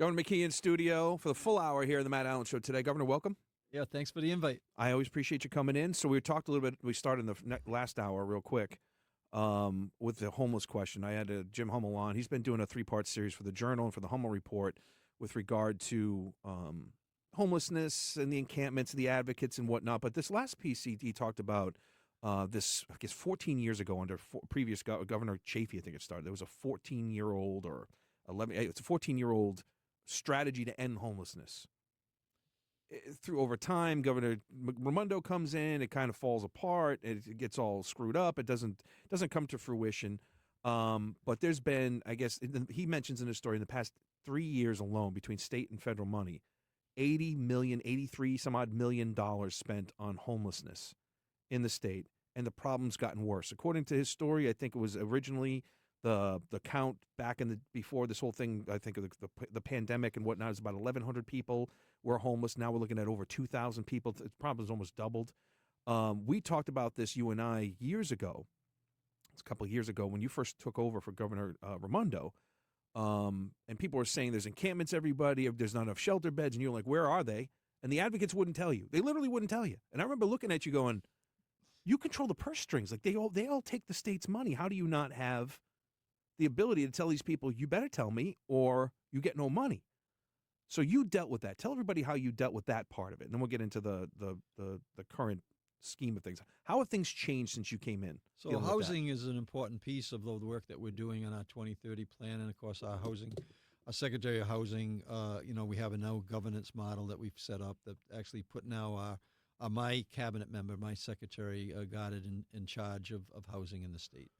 Governor McKee in studio for the full hour here in the Matt Allen Show today. Governor, welcome. Yeah, thanks for the invite. I always appreciate you coming in. So we talked a little bit. We started in the last hour real quick with the homeless question. I had Jim Hummel on. He's been doing a 3-part series for the Journal and for the Hummel Report with regard to homelessness and the encampments and the advocates and whatnot. But this last piece, he talked about this, I guess, 14 years ago under previous Governor Chafee, I think it started. There was a 14-year-old or 11, it's a 14-year-old strategy to end homelessness. Through over time, Governor Raimondo comes in. It kind of falls apart. It gets all screwed up. It doesn't come to fruition. But there's been, I guess, he mentions in his story in the past 3 years alone between state and federal money, 83 some odd $million spent on homelessness in the state, and the problem's gotten worse. According to his story, I think it was originally the count back in before this whole thing, I think of the pandemic and whatnot, is about 1,100 people were homeless. Now we're looking at over 2,000 people. The problem's almost doubled. We talked about this, you and I, years ago. It's a couple of years ago when you first took over for Governor Raimondo, and people were saying there's encampments, everybody, there's not enough shelter beds, and you're like, where are they? And the advocates wouldn't tell you. They literally wouldn't tell you. And I remember looking at you going, you control the purse strings. Like they all take the state's money. How do you not have the ability to tell these people, you better tell me or you get no money? So you dealt with that. Tell everybody how you dealt with that part of it, and then we'll get into the current scheme of things. How have things changed since you came in? So housing is an important piece of the work that we're doing on our 2030 plan, and of course our Secretary of Housing. We have a no governance model that we've set up that actually put now my cabinet member, my secretary, got it in charge of housing in the state,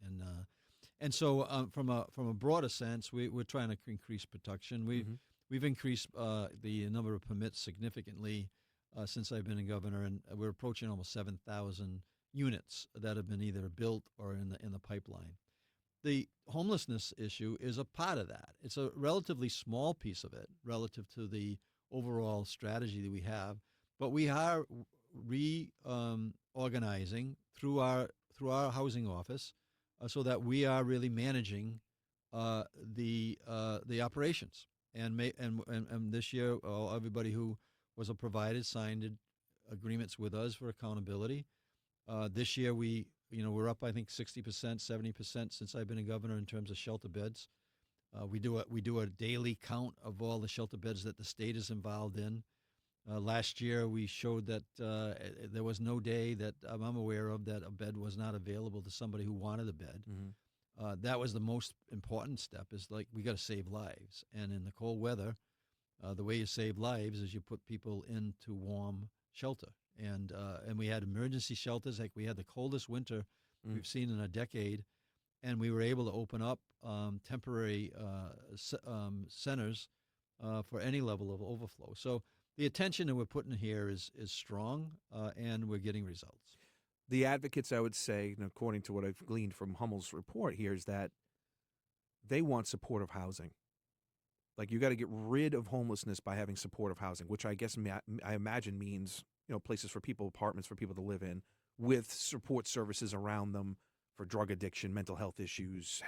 and so from a broader sense, we're trying to increase production. We've increased the number of permits significantly since I've been a governor, and we're approaching almost 7,000 units that have been either built or in the pipeline. The homelessness issue is a part of that. It's a relatively small piece of it relative to the overall strategy that we have, but we are reorganizing through our housing office so that we are really managing the operations. And this year, everybody who was a provider signed agreements with us for accountability. This year, we're up, I think, 60%, 70% since I've been a governor in terms of shelter beds. We do a daily count of all the shelter beds that the state is involved in. Last year, we showed that there was no day that I'm aware of that a bed was not available to somebody who wanted a bed. Mm-hmm. That was the most important step, is like we got to save lives. And in the cold weather, the way you save lives is you put people into warm shelter. And we had emergency shelters. Like we had the coldest winter we've seen in a decade, and we were able to open up temporary centers for any level of overflow. So the attention that we're putting here is strong, and we're getting results. The advocates, I would say, and according to what I've gleaned from Hummel's report here, is that they want supportive housing. Like, you got to get rid of homelessness by having supportive housing, which I guess I imagine means, places for people, apartments for people to live in, with support services around them for drug addiction, mental health issues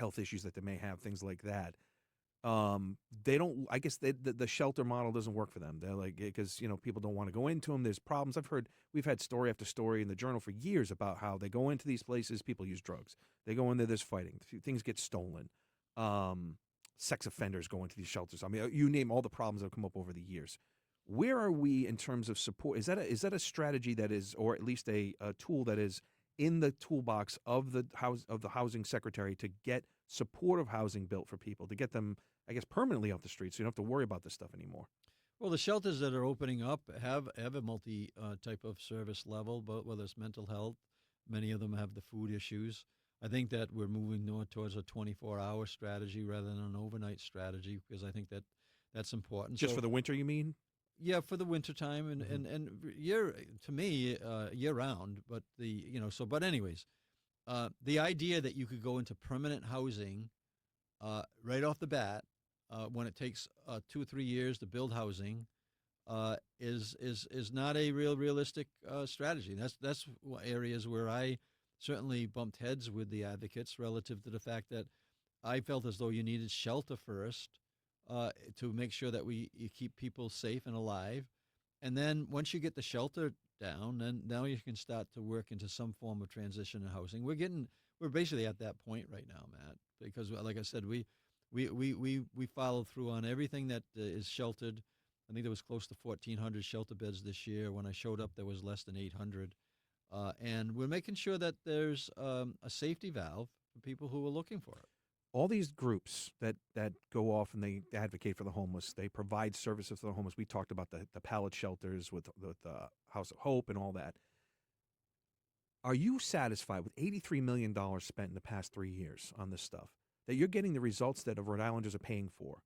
that they may have, things like that. They don't. I guess the shelter model doesn't work for them. They're like, because people don't want to go into them. There's problems. We've had story after story in the Journal for years about how they go into these places, people use drugs. They go in there, there's fighting, things get stolen. Sex offenders go into these shelters. I mean, you name all the problems that have come up over the years. Where are we in terms of support? Is that a strategy that is, or at least a tool that is in the toolbox of the housing secretary to get supportive housing built for people, to get them, I guess, permanently off the streets, so you don't have to worry about this stuff anymore? Well, the shelters that are opening up have a multi type of service level, but whether it's mental health, many of them have the food issues. I think that we're moving more towards a 24-hour strategy rather than an overnight strategy, because I think that's important. Just for the winter, you mean? Yeah, for the wintertime and year round. But but anyways, the idea that you could go into permanent housing right off the bat when it takes 2 or 3 years to build housing is not a realistic strategy. That's areas where I certainly bumped heads with the advocates relative to the fact that I felt as though you needed shelter first, to make sure that you keep people safe and alive. And then once you get the shelter down, then now you can start to work into some form of transition in housing. We're basically at that point right now, Matt, because like I said, we followed through on everything that is sheltered. I think there was close to 1,400 shelter beds this year. When I showed up, there was less than 800. And we're making sure that there's a safety valve for people who are looking for it. All these groups that go off and they advocate for the homeless, they provide services to the homeless. We talked about the pallet shelters with the House of Hope and all that. Are you satisfied with $83 million spent in the past 3 years on this stuff, that you're getting the results that Rhode Islanders are paying for?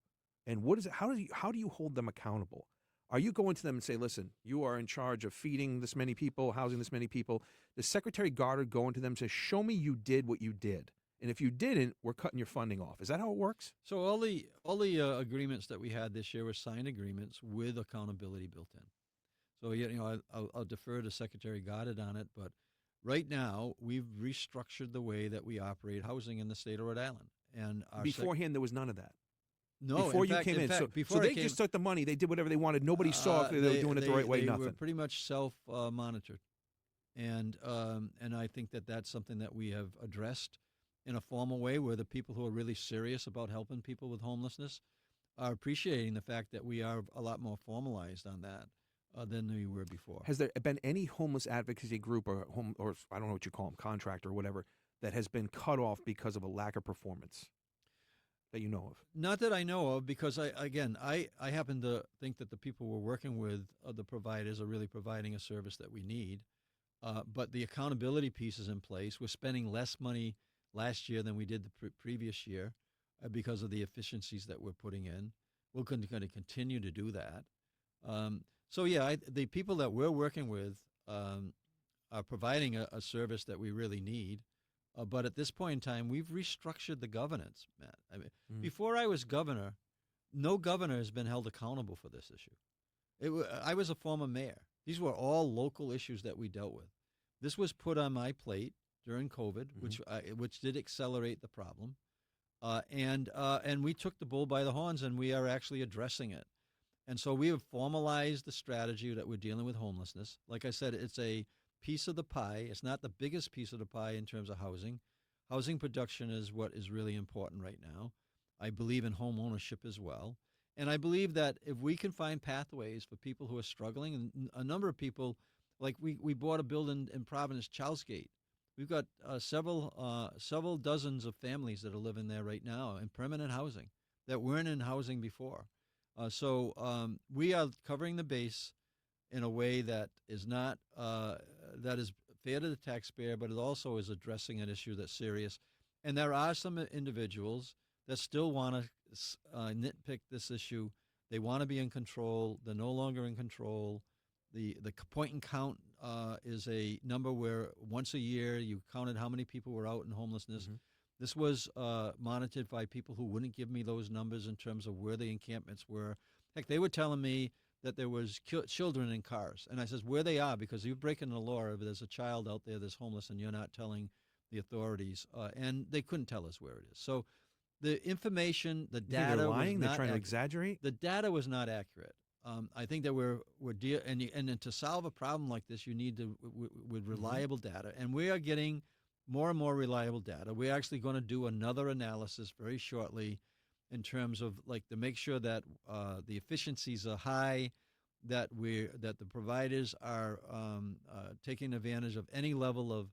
And what is it? How do you hold them accountable? Are you going to them and say, listen, you are in charge of feeding this many people, housing this many people? Does Secretary Goddard go into them and say, show me you did what you did? And if you didn't, we're cutting your funding off. Is that how it works? So all the agreements that we had this year were signed agreements with accountability built in. So I'll defer to Secretary Goddard on it, but right now we've restructured the way that we operate housing in the state of Rhode Island. And beforehand, there was none of that. No, before you came in, so they just took the money. They did whatever they wanted. Nobody saw if they were doing it the right way. They nothing. were pretty much self-monitored, and I think that that's something that we have addressed in a formal way, where the people who are really serious about helping people with homelessness are appreciating the fact that we are a lot more formalized on that than we were before. Has there been any homeless advocacy group or I don't know what you call them, contractor or whatever, that has been cut off because of a lack of performance that you know of? Not that I know of, because I happen to think that the people we're working with, the providers, are really providing a service that we need. But the accountability piece is in place. We're spending less money last year than we did the previous year because of the efficiencies that we're putting in. We're going to continue to do that. The people that we're working with are providing a service that we really need. But at this point in time, we've restructured the governance, Matt. I mean, before I was governor, no governor has been held accountable for this issue. I was a former mayor. These were all local issues that we dealt with. This was put on my plate during COVID, which did accelerate the problem, and we took the bull by the horns, and we are actually addressing it. And so we have formalized the strategy that we're dealing with homelessness. Like I said, it's a piece of the pie. It's not the biggest piece of the pie in terms of housing. Housing production is what is really important right now. I believe in home ownership as well. And I believe that if we can find pathways for people who are struggling, and a number of people, like we bought a building in Providence, Charlesgate. We've got several dozens of families that are living there right now in permanent housing that weren't in housing before. So we are covering the base in a way that is not that is fair to the taxpayer, but it also is addressing an issue that's serious. And there are some individuals that still want to nitpick this issue. They want to be in control. They're no longer in control. The point and count is a number where once a year you counted how many people were out in homelessness. Mm-hmm. This was monitored by people who wouldn't give me those numbers in terms of where the encampments were. Heck, they were telling me that there was children in cars. And I says, where they are, because you're breaking the law if there's a child out there that's homeless and you're not telling the authorities. And they couldn't tell us where it is. So the information, the data, they're lying. Was they're trying to exaggerate. The data was not accurate. I think that and to solve a problem like this, you need to with reliable data, and we are getting more and more reliable data. We're actually going to do another analysis very shortly, in terms of to make sure that the efficiencies are high, that the providers are taking advantage of any level of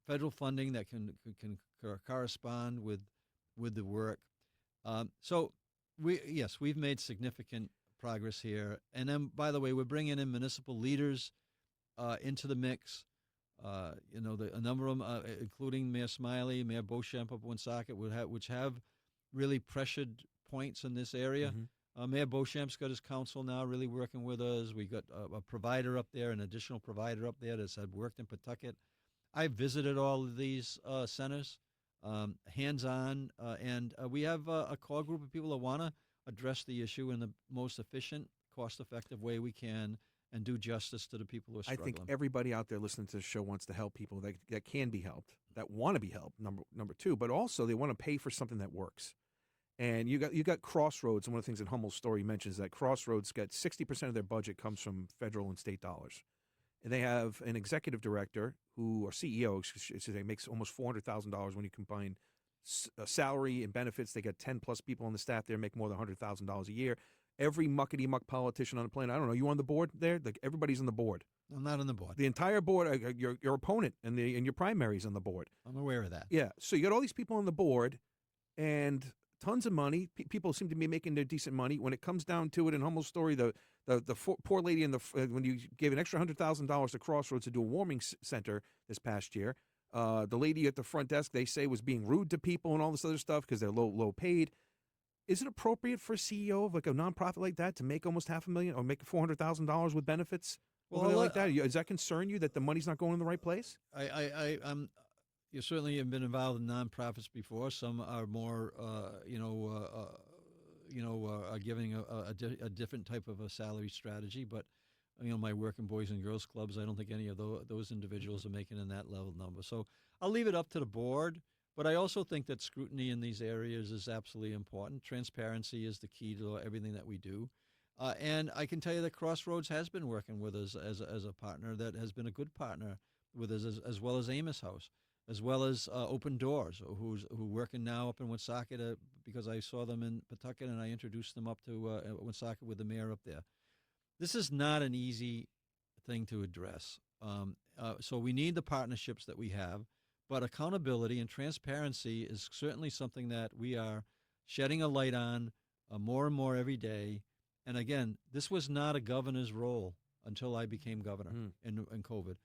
federal funding that can correspond with the work. So we've made significant progress here. And then, by the way, we're bringing in municipal leaders into the mix. A number of them, including Mayor Smiley, Mayor Beauchamp of Woonsocket, which have really pressured points in this area. Mm-hmm. Mayor Beauchamp's got his council now really working with us. We got a provider up there, an additional provider up there that's worked in Pawtucket. I've visited all of these centers. Hands-on, and we have a core group of people that want to address the issue in the most efficient, cost-effective way we can and do justice to the people who are struggling. I think everybody out there listening to the show wants to help people that can be helped, that want to be helped, number two, but also they want to pay for something that works. And you got Crossroads. And one of the things in Hummel's story he mentions that Crossroads got 60% of their budget comes from federal and state dollars. And they have an executive director or CEO, excuse me, makes almost $400,000 when you combine salary and benefits. They got 10 plus people on the staff there, make more than $100,000 a year. Every muckety muck politician on the planet. I don't know. You on the board there? Everybody's on the board. I'm not on the board. The entire board, your opponent and your primaries on the board. I'm aware of that. Yeah. So you got all these people on the board, and tons of money. People seem to be making their decent money. When it comes down to it, in Hummel's story, the poor lady when you gave an extra $100,000 to Crossroads to do a warming center this past year, the lady at the front desk, they say, was being rude to people and all this other stuff because they're low paid. Is it appropriate for a CEO of like a nonprofit like that to make almost $500,000 or make $400,000 with benefits? Well, like that, does that concern you that the money's not going in the right place? I'm. You certainly have been involved in nonprofits before. Some are more, are giving a different type of a salary strategy. But my work in Boys and Girls Clubs, I don't think any of those individuals are making in that level number. So I'll leave it up to the board. But I also think that scrutiny in these areas is absolutely important. Transparency is the key to everything that we do. And I can tell you that Crossroads has been working with us as a partner that has been a good partner with us, as well as Amos House, as well as Open Doors, who working now up in Woonsocket because I saw them in Pawtucket and I introduced them up to Woonsocket with the mayor up there. This is not an easy thing to address. So we need the partnerships that we have, but accountability and transparency is certainly something that we are shedding a light on more and more every day. And again, this was not a governor's role until I became governor in COVID.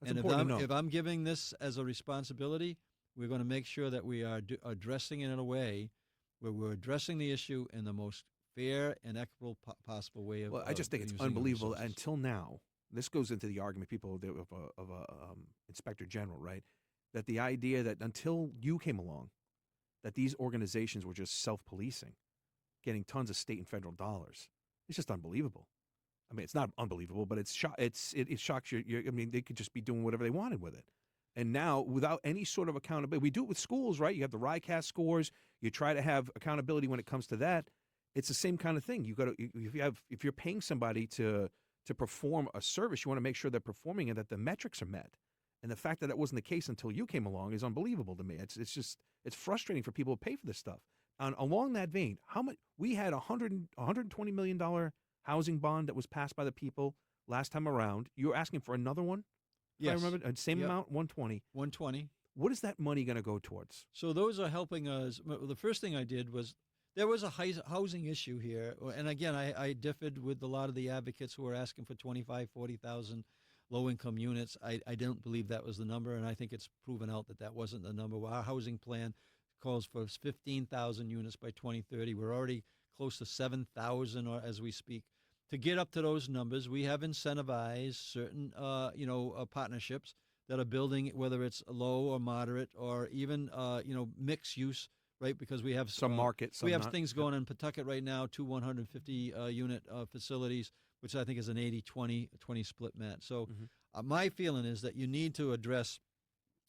That's and important to know. if I'm giving this as a responsibility, we're going to make sure that we are addressing it in a way where we're addressing the issue in the most fair and equitable possible way. Well, I just think it's unbelievable until now. This goes into the argument people of a inspector general, right? That the idea that until you came along, that these organizations were just self-policing, getting tons of state and federal dollars. It's just unbelievable. I mean, it's not unbelievable, but it shocks you. I mean, they could just be doing whatever they wanted with it. And now, without any sort of accountability, we do it with schools, right? You have the RICAS scores. You try to have accountability when it comes to that. It's the same kind of thing. You got to if you're paying somebody to perform a service, you want to make sure they're performing and that the metrics are met. And the fact that that wasn't the case until you came along is unbelievable to me. It's frustrating for people to pay for this stuff. And along that vein, how much we had $120 million housing bond that was passed by the people last time around. You were asking for another one? Yes. I remember, same amount, 120. 120. What is that money going to go towards? So those are helping us. The first thing I did was there was a housing issue here. And again, I differed with a lot of the advocates who were asking for 25, 40,000 low-income units. I don't believe that was the number, and I think it's proven out that wasn't the number. Our housing plan calls for 15,000 units by 2030. We're already close to 7,000 as we speak. To get up to those numbers, we have incentivized certain, partnerships that are building, whether it's low or moderate or even, mixed use, right? Because we have some markets. We have things going in Pawtucket right now, 150 unit facilities, which I think is an 80-20 split match. So my feeling is that you need to address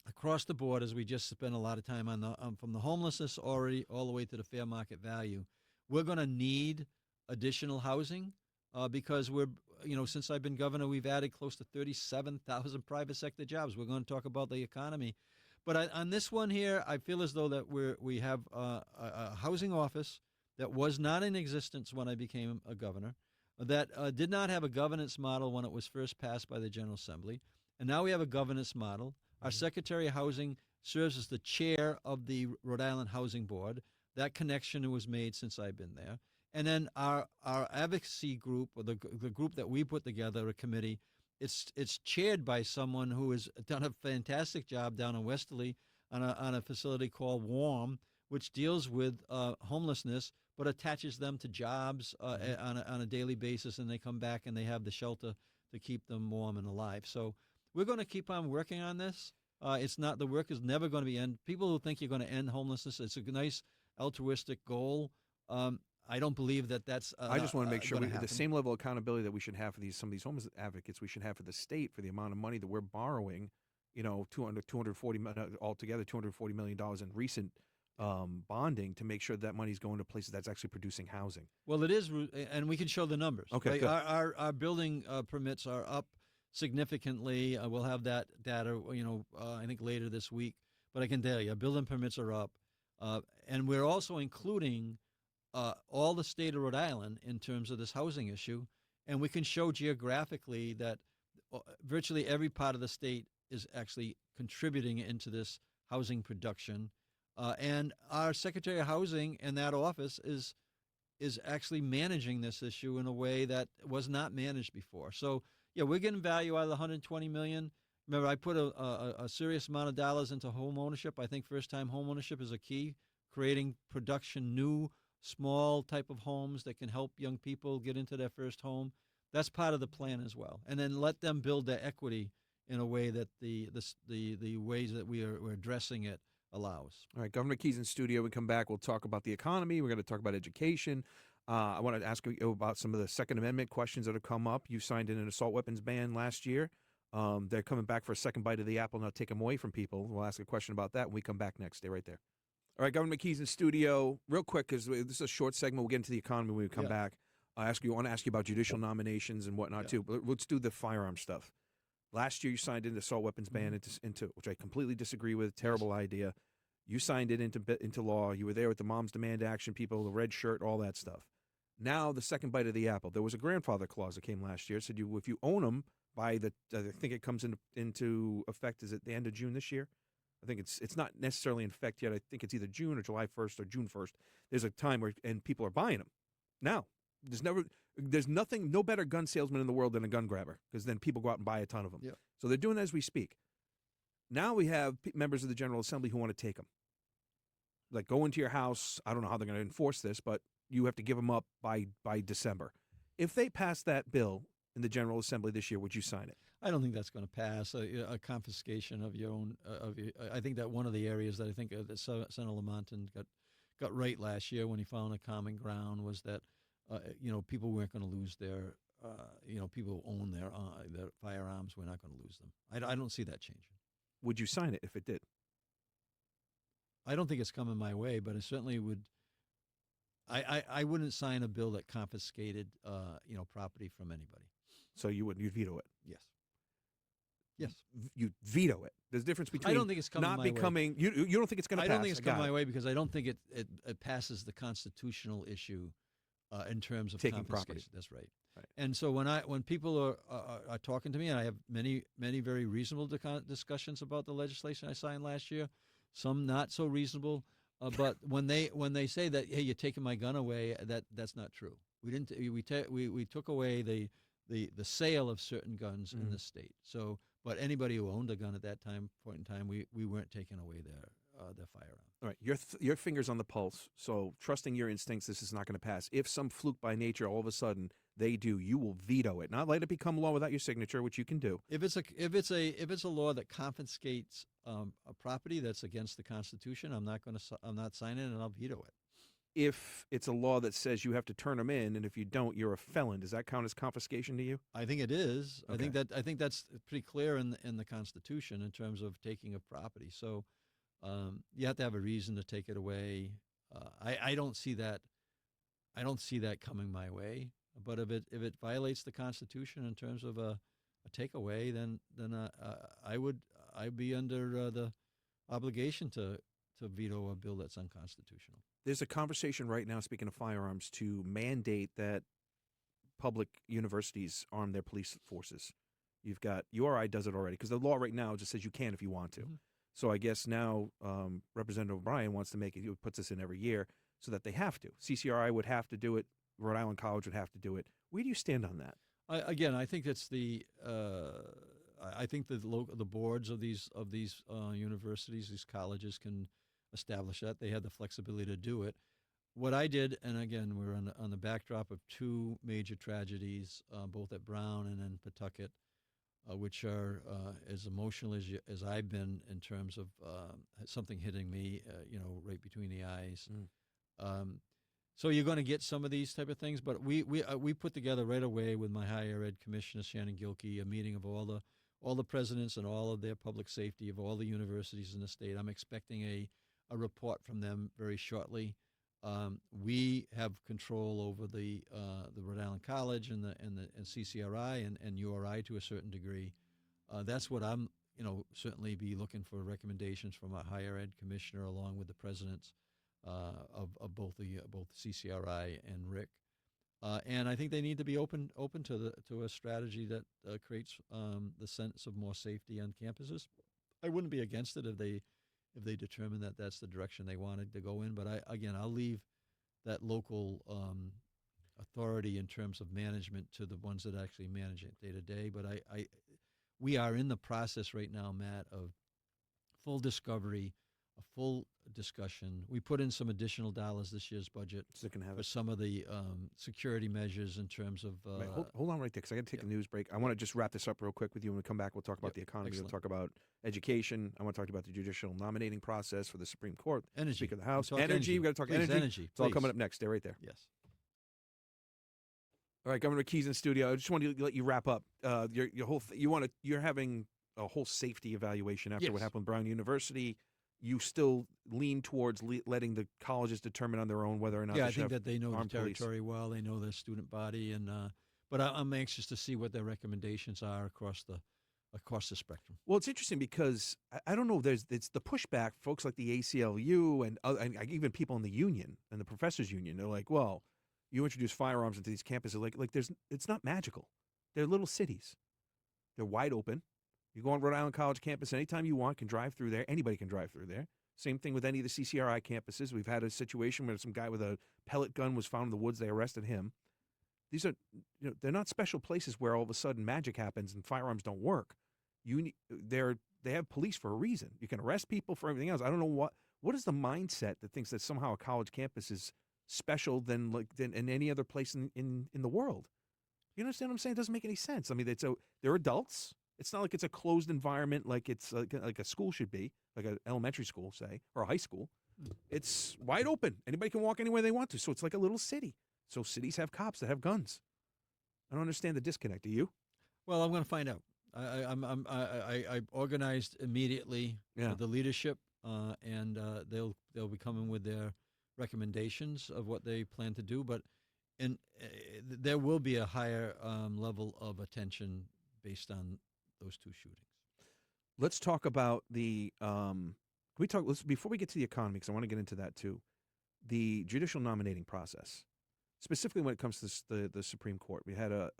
across the board, as we just spent a lot of time on from the homelessness already all the way to the fair market value. We're going to need additional housing because since I've been governor, we've added close to 37,000 private sector jobs. We're going to talk about the economy. But on this one here, I feel as though that we have a housing office that was not in existence when I became a governor, that did not have a governance model when it was first passed by the General Assembly. And now we have a governance model. Our Secretary of Housing serves as the chair of the Rhode Island Housing Board. That connection was made since I've been there. And then our advocacy group, or the group that we put together, a committee, it's chaired by someone who has done a fantastic job down in Westerly on a facility called WARM, which deals with homelessness, but attaches them to jobs on a daily basis, and they come back and they have the shelter to keep them warm and alive. So we're going to keep on working on this. The work is never going to be end. People who think you're going to end homelessness, it's a nice altruistic goal. I don't believe that's. I just want to make sure the same level of accountability that we should have for some of these homeless advocates, we should have for the state for the amount of money that we're borrowing. $240 altogether, $240 million in recent bonding to make sure that money's going to places that's actually producing housing. Well, it is, and we can show the numbers. Okay, right? good. Our building permits are up significantly. We'll have that data, I think later this week. But I can tell you, building permits are up, and we're also including all the state of Rhode Island in terms of this housing issue, and we can show geographically that virtually every part of the state is actually contributing into this housing production. And our Secretary of Housing in that office is actually managing this issue in a way that was not managed before. So yeah, we're getting value out of the $120 million. Remember, I put a serious amount of dollars into home ownership. I think first-time home ownership is a key, creating production, new, small type of homes that can help young people get into their first home. That's part of the plan as well. And then let them build their equity in a way that the ways that we're addressing it allows. All right, Governor McKee's in studio. We come back, we'll talk about the economy. We're going to talk about education. I want to ask you about some of the Second Amendment questions that have come up. You signed in an assault weapons ban last year. They're coming back for a second bite of the apple, not take them away from people. We'll ask a question about that when we come back next. Stay right there. All right, Governor McKee's in studio. Real quick, because this is a short segment. We'll get into the economy when we come back. I want to ask you about judicial nominations and whatnot, too. But let's do the firearm stuff. Last year, you signed into assault weapons ban, into which I completely disagree with. Terrible idea. You signed it into law. You were there with the Moms Demand Action people, the red shirt, all that stuff. Now, the second bite of the apple. There was a grandfather clause that came last year. It said if you own them by I think it comes into effect, is it the end of June this year? I think it's not necessarily in effect yet. I think it's either June or July 1st or June 1st. There's a time where and people are buying them. Now, there's no better gun salesman in the world than a gun grabber, because then people go out and buy a ton of them. Yep. So they're doing it as we speak. Now we have members of the General Assembly who want to take them. Like, go into your house. I don't know how they're going to enforce this, but you have to give them up by December. If they pass that bill in the General Assembly this year, would you sign it? I don't think that's going to pass. A confiscation of your own. I think that one of the areas that I think that Senator Lamontan got right last year when he found a common ground was that people weren't going to lose their people who own their firearms. We're not going to lose them. I don't see that changing. Would you sign it if it did? I don't think it's coming my way, but I certainly would. I wouldn't sign a bill that confiscated property from anybody. So you'd veto it? Yes. Yes. You'd veto it. There's a difference between I don't think it's coming not my becoming. way. You don't think it's going to pass? I don't think it's coming my way because I don't think it passes the constitutional issue in terms of taking confiscation. Property. That's right. Right. And so when people are talking to me, and I have many very reasonable discussions about the legislation I signed last year, some not so reasonable. But when they say that, hey, you're taking my gun away, that's not true. We didn't. We took away the sale of certain guns in the state. So, but anybody who owned a gun at that point in time, we weren't taking away their firearm. All right, your finger's on the pulse. So, trusting your instincts, this is not going to pass. If some fluke by nature, all of a sudden they do, you will veto it, not let it become law without your signature, which you can do. If it's a law that confiscates a property that's against the Constitution, I'm not signing it, and I'll veto it. If it's a law that says you have to turn them in, and if you don't, you're a felon, does that count as confiscation to you? I think it is. Okay. I think that's pretty clear in the Constitution in terms of taking of property. So you have to have a reason to take it away. I don't see that. I don't see that coming my way. But if it violates the Constitution in terms of a takeaway, then I'd be under the obligation to veto a bill that's unconstitutional. There's a conversation right now, speaking of firearms, to mandate that public universities arm their police forces. You've got URI does it already because the law right now just says you can if you want to. Mm-hmm. So I guess now Representative O'Brien wants to make it. He puts this in every year so that they have to. CCRI would have to do it. Rhode Island College would have to do it. Where do you stand on that? I think it's I think the boards of these universities, these colleges can establish that. They have the flexibility to do it. What I did, and again, we're on the backdrop of two major tragedies, both at Brown and in Pawtucket, which are as emotional as I've been in terms of something hitting me, right between the eyes. So you're going to get some of these type of things, but we put together right away with my higher ed commissioner Shannon Gilkey a meeting of all the presidents and all of their public safety of all the universities in the state. I'm expecting a a report from them very shortly. We have control over the Rhode Island College and CCRI and URI to a certain degree. That's what I'm certainly be looking for recommendations from a higher ed commissioner along with the presidents of both CCRI and Rick. And I think they need to be open to a strategy that creates the sense of more safety on campuses. I wouldn't be against it if they determine that that's the direction they wanted to go in. But I'll leave that local authority in terms of management to the ones that actually manage it day to day. But we are in the process right now, Matt, of full discovery, a full discussion. We put in some additional dollars this year's budget So they can have for it. some of the security measures in terms of. Right, hold on right there, because I got to take a news break. I want to just wrap this up real quick with you. When we come back, we'll talk about the economy. Excellent. We'll talk about education. I want to talk about the judicial nominating process for the Supreme Court. Energy. Speaker of the House. Talk Energy. We've got to talk Please, energy. It's all please. coming up next. Stay right there. Yes. All right, Governor McKee's in studio. I just wanted to let you wrap up your whole. You're having a whole safety evaluation after what happened with Brown University. You still lean towards letting the colleges determine on their own whether or not. Yeah, they I think that they know the armed police. territory well. They know their student body, and but I'm anxious to see what their recommendations are across the spectrum. Well, it's interesting because I don't know. It's the pushback. Folks like the ACLU and even people in the union and the professors union. They're like, well, you introduce firearms into these campuses. Like it's not magical. They're little cities. They're wide open. You go on Rhode Island College campus anytime you want, can drive through there. Anybody can drive through there. Same thing with any of the CCRI campuses. We've had a situation where some guy with a pellet gun was found in the woods. They arrested him. These are, they're not special places where all of a sudden magic happens and firearms don't work. They have police for a reason. You can arrest people for everything else. I don't know what is the mindset that thinks that somehow a college campus is special than any other place in the world. You understand what I'm saying? It doesn't make any sense. I mean, they're adults. It's not like it's a closed environment like it's like a school should be, like an elementary school, say, or a high school. It's wide open. Anybody can walk anywhere they want to. So it's like a little city. So cities have cops that have guns. I don't understand the disconnect. Do you? Well, I'm going to find out. I organized immediately with the leadership, and they'll be coming with their recommendations of what they plan to do. But there will be a higher level of attention based on those two shootings. Let's talk about the. Before we get to the economy, because I want to get into that too. The judicial nominating process, specifically when it comes to the Supreme Court. We had a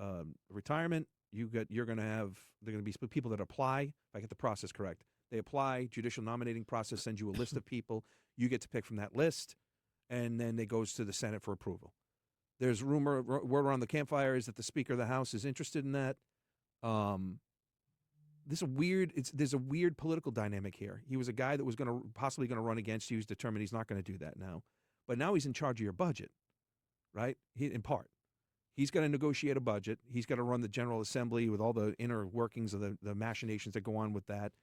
retirement. They're going to be people that apply. If I get the process correct, they apply. Judicial nominating process sends you a list of people. You get to pick from that list, and then it goes to the Senate for approval. There's word around the campfire is that the Speaker of the House is interested in that. There's a weird political dynamic here. He was a guy that was possibly going to run against you. He's determined he's not going to do that now. But now he's in charge of your budget, right? In part. He's got to negotiate a budget. He's got to run the General Assembly with all the inner workings of the machinations that go on with that.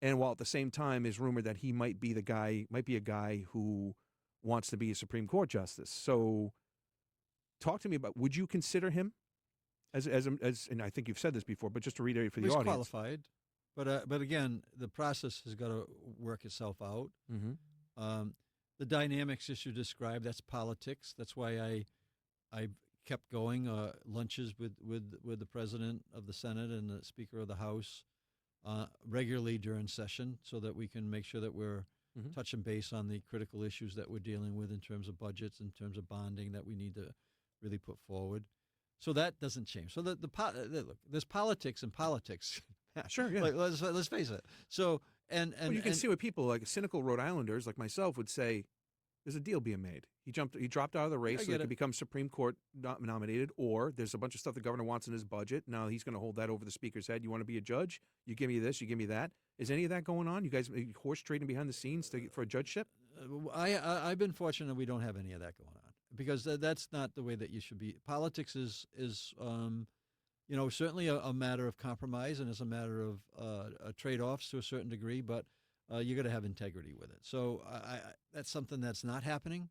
And while at the same time is rumored that he might be a guy who wants to be a Supreme Court justice. So talk to me about, would you consider him as and I think you've said this before, but just to reiterate for the audience. He's qualified. But again, the process has got to work itself out. Mm-hmm. The dynamics as you described, that's politics. That's why I kept going lunches with the president of the Senate and the Speaker of the House regularly during session, so that we can make sure that we're touching base on the critical issues that we're dealing with in terms of budgets, in terms of bonding that we need to really put forward. So that doesn't change. So look, there's politics in politics. Sure, yeah. Let's face it. So and you can see what people like cynical Rhode Islanders like myself would say. There's a deal being made. He dropped out of the race so he could become Supreme Court nominated, or there's a bunch of stuff the governor wants in his budget. Now he's going to hold that over the Speaker's head. You want to be a judge? You give me this, you give me that. Is any of that going on? You guys horse trading behind the scenes for a judgeship? I've been fortunate we don't have any of that going on, because that's not the way that you should be. Politics is certainly a matter of compromise, and it's a matter of trade-offs to a certain degree, but you got to have integrity with it. So that's something that's not happening,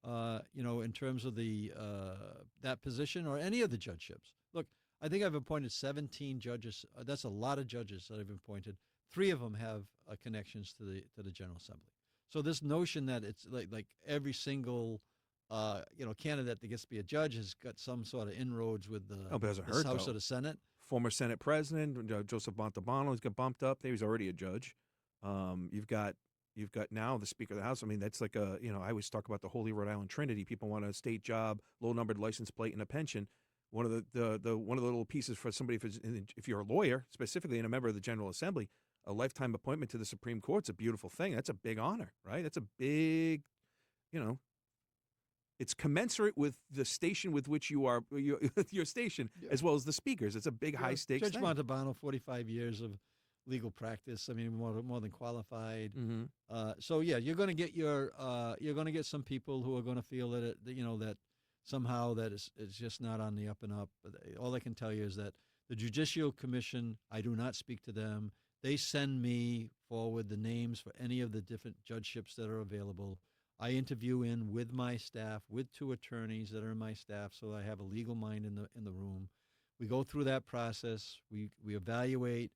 in terms of that position or any of the judgeships. Look, I think I've appointed 17 judges. That's a lot of judges that I've appointed. 3 of them have connections to the General Assembly. So this notion that it's like every single candidate that gets to be a judge has got some sort of inroads with Oh, but it doesn't this hurt House though. or the Senate. Former Senate President Joseph Montalbano, he's got bumped up there. He's already a judge. You've got now the Speaker of the House. I mean, that's like I always talk about the Holy Rhode Island Trinity. People want a state job, low numbered license plate, and a pension. One of the one of the little pieces for somebody if you're a lawyer specifically and a member of the General Assembly, a lifetime appointment to the Supreme Court's a beautiful thing. That's a big honor, right? That's a big, you know, it's commensurate with the station with which you are your station, as well as the speakers. It's a big high stakes Judge thing. Montalbano, 45 years of legal practice. I mean, more than qualified. Mm-hmm. So yeah, you're going to get you're going to get some people who are going to feel that that somehow that it's just not on the up and up. But all I can tell you is that the Judicial Commission, I do not speak to them. They send me forward the names for any of the different judgeships that are available. I interview with my staff, with 2 attorneys that are in my staff, so I have a legal mind in the room. We go through that process. We evaluate.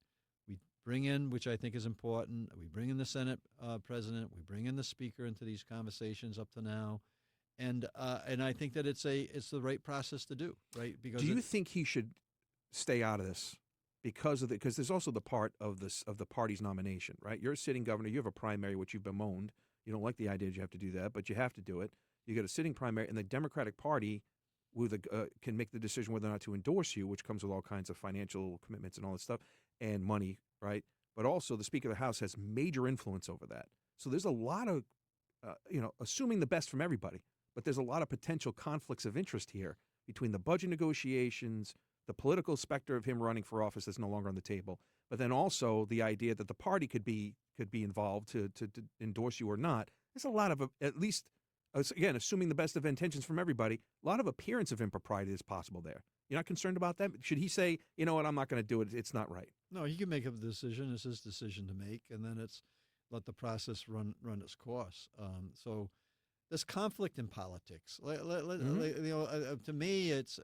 We bring in, which I think is important. We bring in the Senate president. We bring in the Speaker into these conversations up to now, and I think that it's the right process to do. Right? Because do you think he should stay out of this because there's also the part of the party's nomination, right? You're a sitting governor. You have a primary, which you've bemoaned. You don't like the idea that you have to do that, but you have to do it. You got a sitting primary, and the Democratic Party can make the decision whether or not to endorse you, which comes with all kinds of financial commitments and all that stuff, and money, right? But also the Speaker of the House has major influence over that. So there's a lot of, assuming the best from everybody, but there's a lot of potential conflicts of interest here between the budget negotiations, the political specter of him running for office that's no longer on the table, but then also the idea that the party could be involved to endorse you or not. There's a lot of, at least, again, assuming the best of intentions from everybody, a lot of appearance of impropriety is possible there. You're not concerned about that? Should he say, you know what, I'm not going to do it, it's not right? No, he can make a decision. It's his decision to make, and then it's let the process run its course. So there's conflict in politics. To me, it's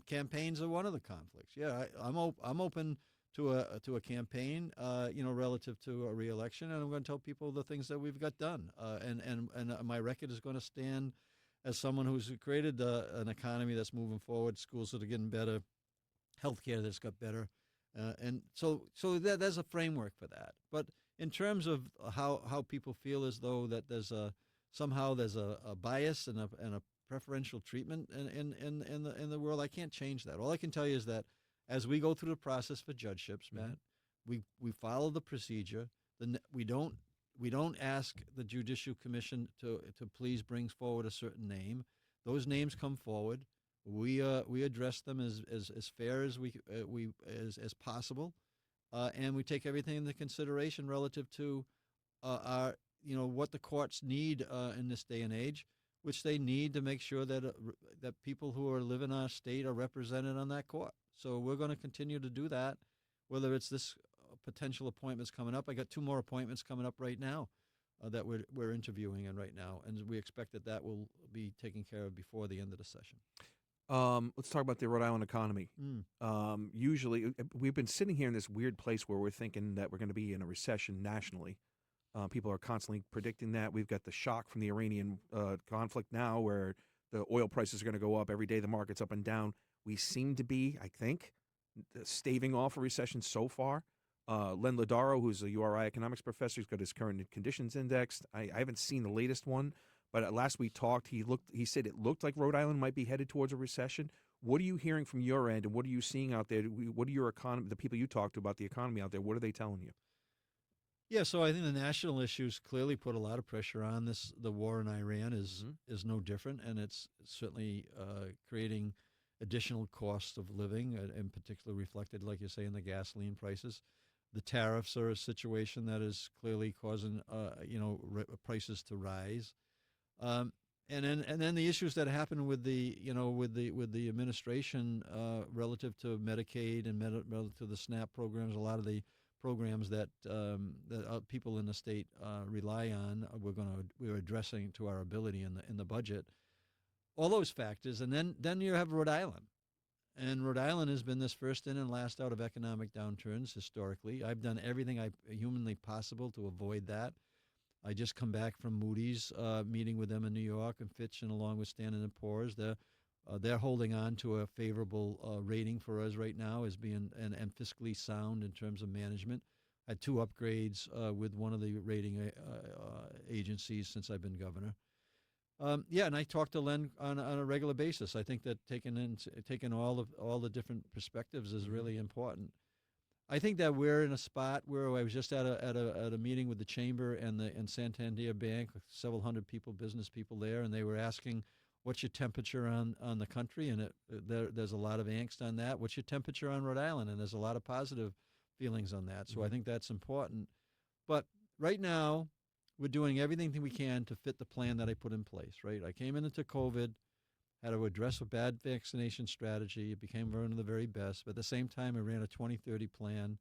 campaigns are one of the conflicts. Yeah, I'm open to a campaign, relative to a reelection, and I'm going to tell people the things that we've got done, and my record is going to stand as someone who's created an economy that's moving forward, schools that are getting better, healthcare that's got better, and so there's a framework for that. But in terms of how people feel as though that there's somehow a bias and a preferential treatment in the world, I can't change that. All I can tell you is that as we go through the process for judgeships, Matt, we follow the procedure. We don't ask the Judicial Commission to please bring forward a certain name. Those names come forward. We address them as fair as as possible, and we take everything into consideration relative to our what the courts need in this day and age, which they need to make sure that people who are living in our state are represented on that court. So we're going to continue to do that, whether it's this potential appointments coming up. I got 2 more appointments coming up right now that we're interviewing in right now, and we expect that will be taken care of before the end of the session. Let's talk about the Rhode Island economy. Usually, we've been sitting here in this weird place where we're thinking that we're going to be in a recession nationally. People are constantly predicting that. We've got the shock from the Iranian conflict now where the oil prices are going to go up. Every day the market's up and down. We seem to be, I think, staving off a recession so far. Len Ladaro, who's a URI economics professor, he's got his current conditions indexed. I haven't seen the latest one, but last we talked, he said it looked like Rhode Island might be headed towards a recession. What are you hearing from your end, and what are you seeing out there? What are the people you talk to about the economy out there, what are they telling you? Yeah, so I think the national issues clearly put a lot of pressure on this. The war in Iran is no different, and it's certainly creating additional costs of living, in particular reflected, like you say, in the gasoline prices. The tariffs are a situation that is clearly causing prices to rise, and then the issues that happen with the administration relative to Medicaid and relative to the SNAP programs. A lot of the programs that people in the state rely on, we're addressing to our ability in the budget. All those factors, and then you have Rhode Island. And Rhode Island has been this first in and last out of economic downturns historically. I've done everything humanly possible to avoid that. I just come back from Moody's meeting with them in New York and Fitch, and along with Standard & Poor's. They're holding on to a favorable rating for us right now as being and fiscally sound in terms of management. I had 2 upgrades with one of the rating agencies since I've been governor. And I talk to Len on a regular basis. I think that taking all the different perspectives is really important. I think that we're in a spot where I was just at a meeting with the chamber and Santander Bank, several hundred people, business people there, and they were asking, "What's your temperature on the country?" And there's a lot of angst on that. What's your temperature on Rhode Island? And there's a lot of positive feelings on that. So I think that's important. But right now, we're doing everything that we can to fit the plan that I put in place. Right, I came into COVID, had to address a bad vaccination strategy. It became one of the very best. But at the same time, I ran a 2030 plan.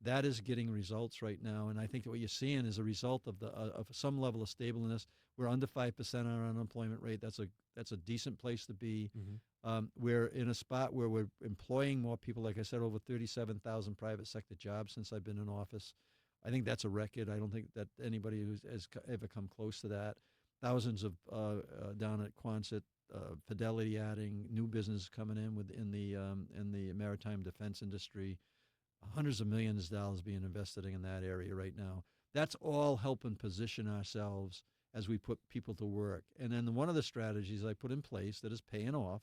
That is getting results right now. And I think that what you're seeing is a result of some level of stableness. We're under 5% on our unemployment rate. That's a decent place to be. We're in a spot where we're employing more people. Like I said, over 37,000 private sector jobs since I've been in office. I think that's a record. I don't think that anybody has ever come close to that. Thousands of down at Quonset, Fidelity adding new business coming in the maritime defense industry, hundreds of millions of dollars being invested in that area right now. That's all helping position ourselves as we put people to work. And then one of the strategies I put in place that is paying off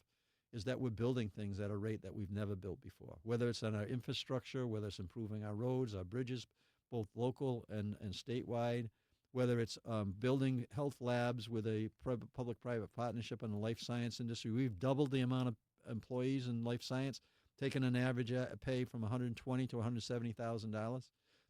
is that we're building things at a rate that we've never built before, whether it's on our infrastructure, whether it's improving our roads, our bridges, both local and statewide, whether it's building health labs with a public-private partnership in the life science industry. We've doubled the amount of employees in life science, taken an average pay from $120,000 to $170,000.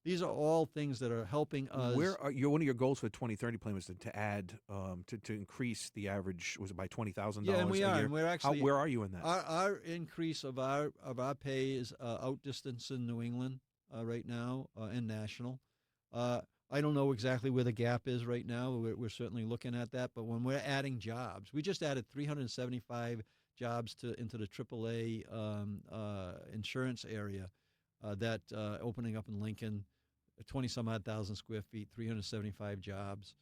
These are all things that are helping us. One of your goals for the 2030 plan was to add to increase the average, was it by $20,000 Yeah, and we a are. year? And we're actually where are you in that? Our increase of our pay is outdistance in New England right now and national. I don't know exactly where the gap is right now. We're certainly looking at that. But when we're adding jobs, we just added 375 jobs into the AAA insurance area that opening up in Lincoln, 20-some-odd thousand square feet, 375 jobs.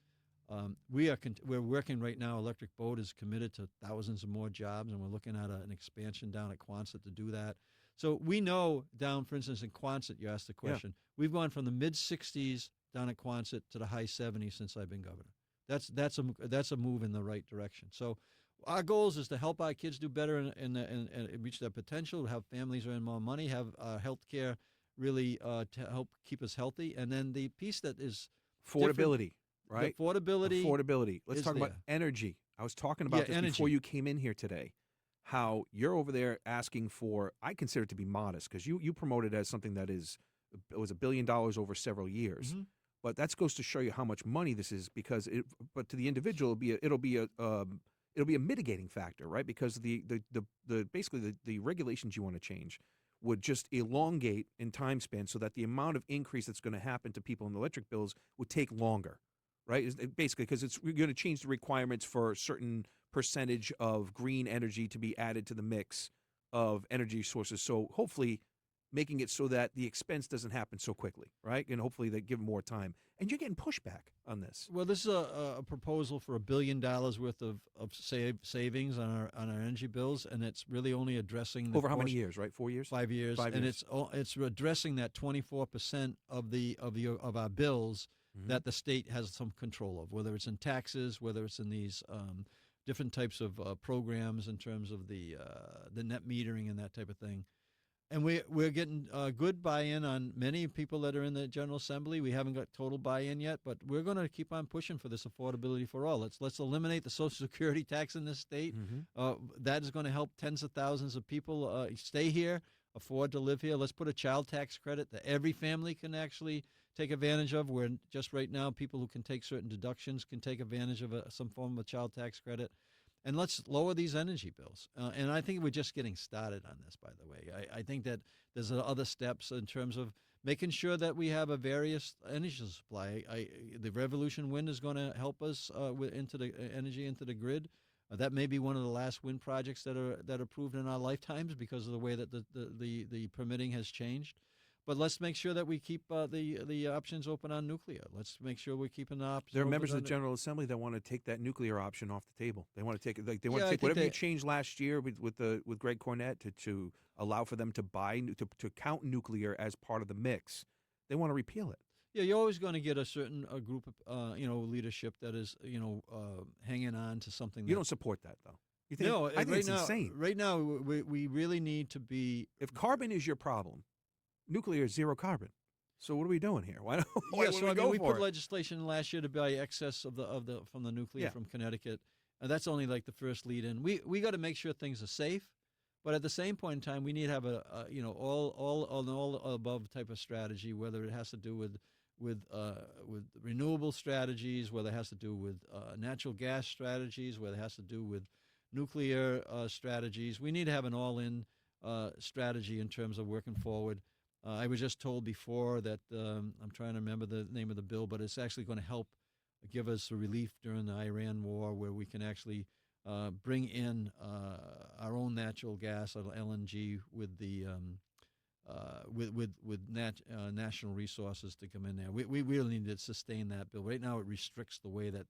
We're working right now. Electric Boat is committed to thousands of more jobs, and we're looking at an expansion down at Quonset to do that. So we know down, for instance, in Quonset, you asked the question, we've gone from the mid-60s down at Quonset to the high 70s since I've been governor. That's a move in the right direction. So our goals is to help our kids do better and reach their potential, have families earn more money, have health care really to help keep us healthy. And then the piece that is affordability, right? Affordability. Let's talk about energy. I was talking about this energy. before you came in here today, how you're over there asking for, I consider it to be modest, because you promote it as something that it was $1 billion over several years. Mm-hmm. But that goes to show you how much money this is, because but to the individual, it'll be a mitigating factor, right? Because basically the regulations you want to change would just elongate in time span, so that the amount of increase that's going to happen to people in the electric bills would take longer, right? Basically, because we're going to change the requirements for a certain percentage of green energy to be added to the mix of energy sources. So hopefully making it so that the expense doesn't happen so quickly, right? And hopefully they give more time. And you're getting pushback on this. Well, this is a proposal for $1 billion worth of savings on our energy bills, and it's really only addressing over how many years, right? 4 years? 5 years. It's addressing that 24% of our bills that the state has some control of, whether it's in taxes, whether it's in these different types of programs in terms of the net metering and that type of thing. And we're getting good buy-in on many people that are in the General Assembly. We haven't got total buy-in yet, but we're going to keep on pushing for this affordability for all. Let's eliminate the Social Security tax in this state. That is going to help tens of thousands of people stay here, afford to live here. Let's put a child tax credit that every family can actually take advantage of, where just right now people who can take certain deductions can take advantage of some form of a child tax credit. And let's lower these energy bills. And I think we're just getting started on this, by the way. I think that there's other steps in terms of making sure that we have a various energy supply. The Revolution Wind is going to help us into the energy into the grid. That may be one of the last wind projects that are approved in our lifetimes because of the way that the permitting has changed. But let's make sure that we keep the options open on nuclear. Let's make sure we're keeping the options. There are open members of on the General Assembly that want to take that nuclear option off the table. They want to take it, like they want Yeah, to I take think whatever you they- changed last year with Greg Cornett to allow for them to buy to count nuclear as part of the mix. They want to repeal it. Yeah, you're always going to get a certain group of leadership that is hanging on to something. You don't support that though. You think? No, I think right it's now, insane. Right now, we really need to be. If carbon is your problem, nuclear is zero carbon. So what are we doing here? Why don't Yeah, so I mean, we put it? legislation last year to buy excess of the from the nuclear Yeah. from Connecticut. That's only like the first lead in. We got to make sure things are safe, but at the same point in time, we need to have all above type of strategy, whether it has to do with renewable strategies, whether it has to do with natural gas strategies, whether it has to do with nuclear strategies. We need to have an all-in strategy in terms of working forward. I was just told before that I'm trying to remember the name of the bill, but it's actually going to help give us a relief during the Iran war, where we can actually bring in our own natural gas, LNG, with the national resources to come in there. We really need to sustain that bill. Right now, it restricts the way that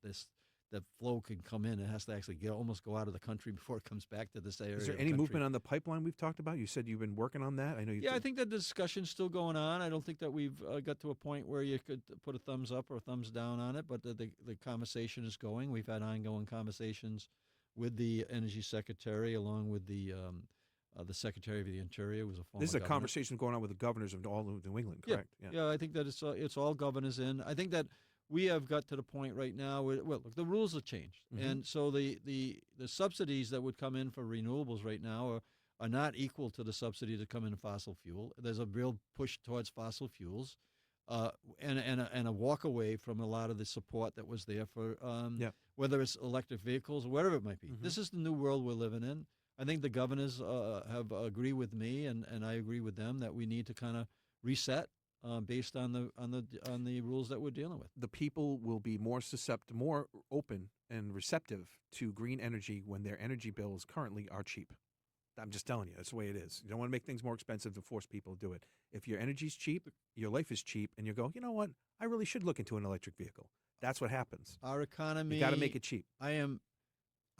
that flow can come in. It has to actually almost go out of the country before it comes back to this area. Is there of any country. movement on the pipeline we've talked about? You said you've been working on that. I know you. Yeah, I think that the discussion's still going on. I don't think that we've got to a point where you could put a thumbs up or a thumbs down on it, but the conversation is going. We've had ongoing conversations with the Energy Secretary, along with the Secretary of the Interior, who was a former This is a governor. conversation going on with the governors of all of New England, correct? Yeah, I think that it's all governors in. I think that we have got to the point right now where, well, look, the rules have changed. Mhm. And so the subsidies that would come in for renewables right now are not equal to the subsidy to come in fossil fuel. There's a real push towards fossil fuels, and a walk away from a lot of the support that was there for whether it's electric vehicles or whatever it might be. Mhm. This is the new world we're living in. I think the governors have agree with me, and I agree with them, that we need to kind of reset based on the rules that we're dealing with. The people will be more open and receptive to green energy when their energy bills currently are cheap. I'm just telling you, that's the way it is. You don't want to make things more expensive to force people to do it. If your energy's cheap, your life is cheap, and you go, you know what? I really should look into an electric vehicle. That's what happens. Our economy. You got to make it cheap.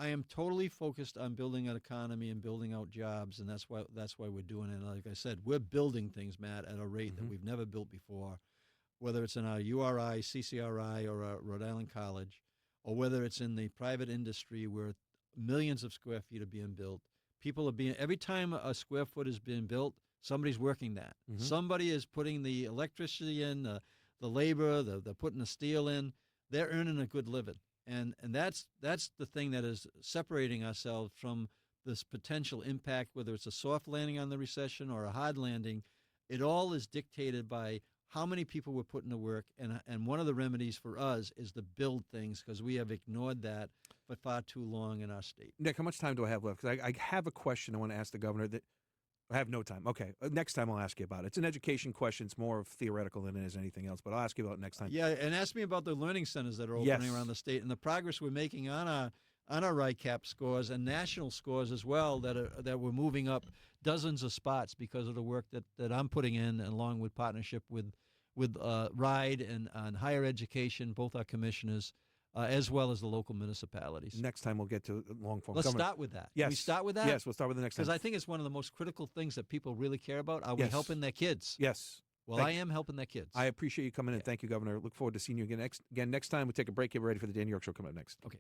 I am totally focused on building an economy and building out jobs, and that's why we're doing it. And like I said, we're building things, Matt, at a rate that we've never built before, whether it's in our URI, CCRI, or our Rhode Island College, or whether it's in the private industry where millions of square feet are being built. People are being, every time a square foot is being built, somebody's working that. Mhm. Somebody is putting the electricity in, the labor, they're putting the steel in. They're earning a good living. And that's the thing that is separating ourselves from this potential impact, whether it's a soft landing on the recession or a hard landing. It all is dictated by how many people we're putting to work. And one of the remedies for us is to build things, because we have ignored that for far too long in our state. Nick, how much time do I have left? Because I have a question I want to ask the governor that I have no time. Okay, next time I'll ask you about it. It's an education question. It's more theoretical than it is anything else, but I'll ask you about it next time. Yeah, and ask me about the learning centers that are opening Yes. around the state and the progress we're making on our RICAP scores and national scores as well, that we're moving up dozens of spots because of the work that I'm putting in, along with partnership with Rhode and on higher education, both our commissioners, as well as the local municipalities. Next time we'll get to long form. Let's Governor. start with that. Yes. Can we start with that? Yes, we'll start with the next time. Because I think it's one of the most critical things that people really care about. Are we Yes. helping their kids? Yes. Well, Thank I am helping their kids. I appreciate you coming in. Thank you, Governor. Look forward to seeing you again next time. We'll take a break. Get ready for the Dan York Show coming up next. Okay.